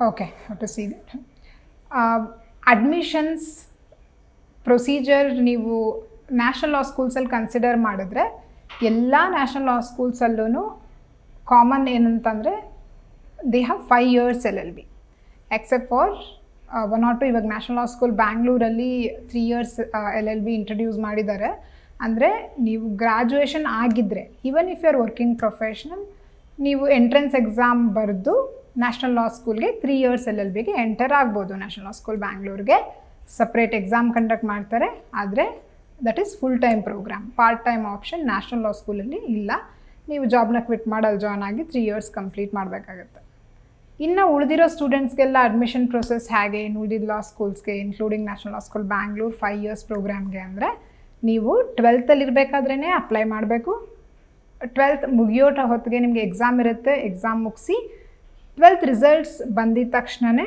Okay, have to see that. Admissions procedure ನೀವು national law ಸ್ಕೂಲ್ಸಲ್ಲಿ consider ಮಾಡಿದ್ರೆ ಎಲ್ಲ national law ಸ್ಕೂಲ್ಸಲ್ಲೂ common ಏನಂತಂದರೆ they have 5 years LLB accept for 1 or 2 ಇವಾಗ national law school ಬ್ಯಾಂಗ್ಳೂರಲ್ಲಿ 3 years LLB introduce ಮಾಡಿದ್ದಾರೆ. ಅಂದರೆ ನೀವು ಗ್ರ್ಯಾಜುಯೇಷನ್ ಆಗಿದ್ದರೆ even if you are working professional ನೀವು ಎಂಟ್ರೆನ್ಸ್ ಎಕ್ಸಾಮ್ ಬರೆದು ನ್ಯಾಷನಲ್ ಲಾ ಸ್ಕೂಲ್ಗೆ 3 years LLBಗೆ ಎಂಟರ್ ಆಗ್ಬೋದು. ನ್ಯಾಷನಲ್ ಲಾ ಸ್ಕೂಲ್ ಬ್ಯಾಂಗ್ಳೂರ್ಗೆ ಸಪ್ರೇಟ್ ಎಕ್ಸಾಮ್ ಕಂಡಕ್ಟ್ ಮಾಡ್ತಾರೆ. ಆದರೆ that is full time program. Part time option national law ಸ್ಕೂಲಲ್ಲಿ ಇಲ್ಲ. ನೀವು ಜಾಬ್ನ ಕ್ವಿಟ್ ಮಾಡಿ ಅಲ್ಲಿ ಜಾಯ್ನ್ ಆಗಿ 3 years ಕಂಪ್ಲೀಟ್ ಮಾಡಬೇಕಾಗತ್ತೆ. ಇನ್ನು ಉಳಿದಿರೋ ಸ್ಟೂಡೆಂಟ್ಸ್ಗೆಲ್ಲ ಅಡ್ಮಿಷನ್ ಪ್ರೊಸೆಸ್ ಹೇಗೆ ಉಳಿದಿದ್ದ ಲಾ ಸ್ಕೂಲ್ಸ್ಗೆ including national law school Bangalore 5 years ಪ್ರೋಗ್ರಾಮ್ಗೆ ಅಂದರೆ ನೀವು 12th ಇರಬೇಕಾದ್ರೇ ಅಪ್ಲೈ ಮಾಡಬೇಕು. 12th ಮುಗಿಯೋ ಹೊತ್ತಿಗೆ ನಿಮಗೆ ಎಕ್ಸಾಮ್ ಇರುತ್ತೆ. ಎಕ್ಸಾಮ್ ಮುಗಿಸಿ 12th ರಿಸಲ್ಟ್ಸ್ ಬಂದಿದ್ದ ತಕ್ಷಣವೇ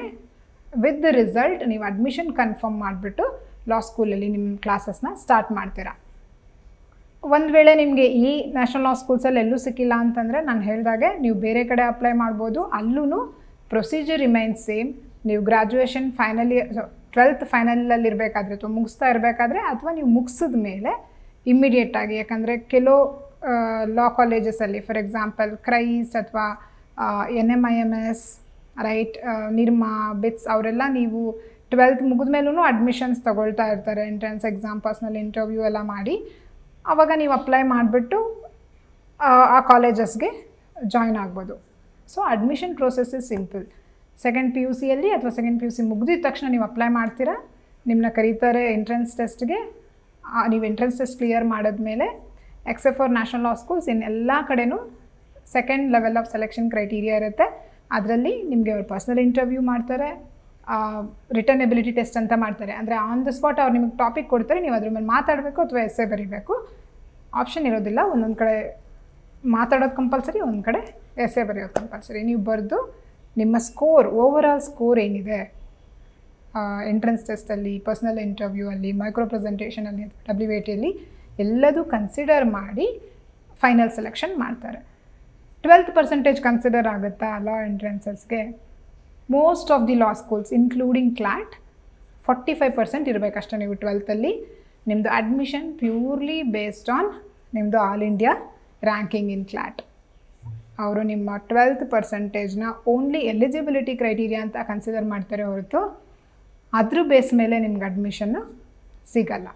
ವಿತ್ ದ ರಿಸಲ್ಟ್ ನೀವು ಅಡ್ಮಿಷನ್ ಕನ್ಫರ್ಮ್ ಮಾಡಿಬಿಟ್ಟು ಲಾ ಸ್ಕೂಲಲ್ಲಿ ನಿಮ್ಮ ಕ್ಲಾಸಸ್ನ ಸ್ಟಾರ್ಟ್ ಮಾಡ್ತೀರಾ. ಒಂದು ವೇಳೆ ನಿಮಗೆ ಈ ನ್ಯಾಷನಲ್ ಲಾ ಸ್ಕೂಲ್ಸಲ್ಲಿ ಎಲ್ಲೂ ಸಿಕ್ಕಿಲ್ಲ ಅಂತಂದರೆ ನಾನು ಹೇಳಿದಾಗೆ ನೀವು ಬೇರೆ ಕಡೆ ಅಪ್ಲೈ ಮಾಡ್ಬೋದು. ಅಲ್ಲೂ ಪ್ರೊಸೀಜರ್ ರಿಮೈನ್ಸ್ ಸೇಮ್. ನೀವು ಗ್ರ್ಯಾಜುಯೇಷನ್ ಫೈನಲ್ ಇಯರ್ 12th ಫೈನಲಲ್ಲಿ ಇರಬೇಕಾದ್ರೆ ಅಥವಾ ಮುಗಿಸ್ತಾ ಇರಬೇಕಾದ್ರೆ ಅಥವಾ ನೀವು ಮುಗಿಸಿದ ಮೇಲೆ ಇಮ್ಮಿಡಿಯೇಟಾಗಿ, ಯಾಕಂದರೆ ಕೆಲವು ಲಾ ಕಾಲೇಜಸಲ್ಲಿ ಫಾರ್ ಎಕ್ಸಾಂಪಲ್ ಕ್ರೈಸ್ಟ್ ಅಥವಾ NMIMS ರೈಟ್ ನಿರ್ಮಾ ಬಿಟ್ಸ್ ಅವರೆಲ್ಲ ನೀವು 12th ಮುಗಿದ ಮೇಲೂ ಅಡ್ಮಿಷನ್ಸ್ ತೊಗೊಳ್ತಾ ಇರ್ತಾರೆ. ಎಂಟ್ರೆನ್ಸ್ ಎಕ್ಸಾಮ್ ಪರ್ಸ್ನಲ್ ಇಂಟರ್ವ್ಯೂ ಎಲ್ಲ ಮಾಡಿ ಆವಾಗ ನೀವು ಅಪ್ಲೈ ಮಾಡಿಬಿಟ್ಟು ಆ ಕಾಲೇಜಸ್ಗೆ ಜಾಯ್ನ್ ಆಗ್ಬೋದು. So admission process is simple. Second PUCಯಲ್ಲಿ ಅಥವಾ ಸೆಕೆಂಡ್ PUC ಮುಗಿದಿದ ತಕ್ಷಣ ನೀವು ಅಪ್ಲೈ ಮಾಡ್ತೀರಾ. ನಿಮ್ಮನ್ನ ಕರೀತಾರೆ ಎಂಟ್ರೆನ್ಸ್ ಟೆಸ್ಟ್ಗೆ. ನೀವು ಎಂಟ್ರೆನ್ಸ್ ಟೆಸ್ಟ್ ಕ್ಲಿಯರ್ ಮಾಡಿದ್ಮೇಲೆ accept for national law schools ಇನ್ನು ಎಲ್ಲ ಕಡೆನೂ second level of selection criteria ಇರುತ್ತೆ. ಅದರಲ್ಲಿ ನಿಮಗೆ ಅವ್ರು ಪರ್ಸ್ನಲ್ ಇಂಟರ್ವ್ಯೂ ಮಾಡ್ತಾರೆ, ರಿಟರ್ನ್ ಎಬಿಲಿಟಿ ಟೆಸ್ಟ್ ಅಂತ ಮಾಡ್ತಾರೆ. ಅಂದರೆ ಆನ್ ದ ಸ್ಪಾಟ್ ಅವ್ರು ನಿಮಗೆ ಟಾಪಿಕ್ ಕೊಡ್ತಾರೆ, ನೀವು ಅದ್ರ ಮೇಲೆ ಮಾತಾಡಬೇಕು ಅಥವಾ ಎಸ್ಸೆ ಬರೀಬೇಕು. ಆಪ್ಷನ್ ಇರೋದಿಲ್ಲ. ಒಂದೊಂದು ಕಡೆ ಮಾತಾಡೋದು ಕಂಪಲ್ಸರಿ, ಒಂದು ಕಡೆ ಎಸ್ಸೆ ಬರೆಯೋದು ಕಂಪಲ್ಸರಿ. ನೀವು ಬರೆದು ನಿಮ್ಮ ಸ್ಕೋರ್ ಓವರ್ ಆಲ್ ಸ್ಕೋರ್ ಏನಿದೆ ಎಂಟ್ರೆನ್ಸ್ ಟೆಸ್ಟಲ್ಲಿ, ಪರ್ಸ್ನಲ್ ಇಂಟರ್ವ್ಯೂ ಅಲ್ಲಿ, ಮೈಕ್ರೋ ಪ್ರೆಸೆಂಟೇಷನಲ್ಲಿ, WATಯಲ್ಲಿ ಎಲ್ಲದೂ ಕನ್ಸಿಡರ್ ಮಾಡಿ ಫೈನಲ್ ಸೆಲೆಕ್ಷನ್ ಮಾಡ್ತಾರೆ. 12% ಕನ್ಸಿಡರ್ ಆಗುತ್ತಾ ಲಾ ಎಂಟ್ರೆನ್ಸಸ್ಗೆ? Most of the law schools including CLAT 45% ಇರಬೇಕಷ್ಟೇ. ನೀವು 12th ನಿಮ್ಮದು ಅಡ್ಮಿಷನ್ ಪ್ಯೂರ್ಲಿ ಬೇಸ್ಡ್ ಆನ್ ನಿಮ್ಮದು all India ranking in CLAT. ಅವರು ನಿಮ್ಮ 12% ಓನ್ಲಿ ಎಲಿಜಿಬಿಲಿಟಿ ಕ್ರೈಟೀರಿಯಾ ಅಂತ ಕನ್ಸಿಡರ್ ಮಾಡ್ತಾರೆ ಹೊರತು ಅದ್ರ ಬೇಸ್ ಮೇಲೆ ನಿಮ್ಗೆ ಅಡ್ಮಿಷನ್ನು ಸಿಗಲ್ಲ.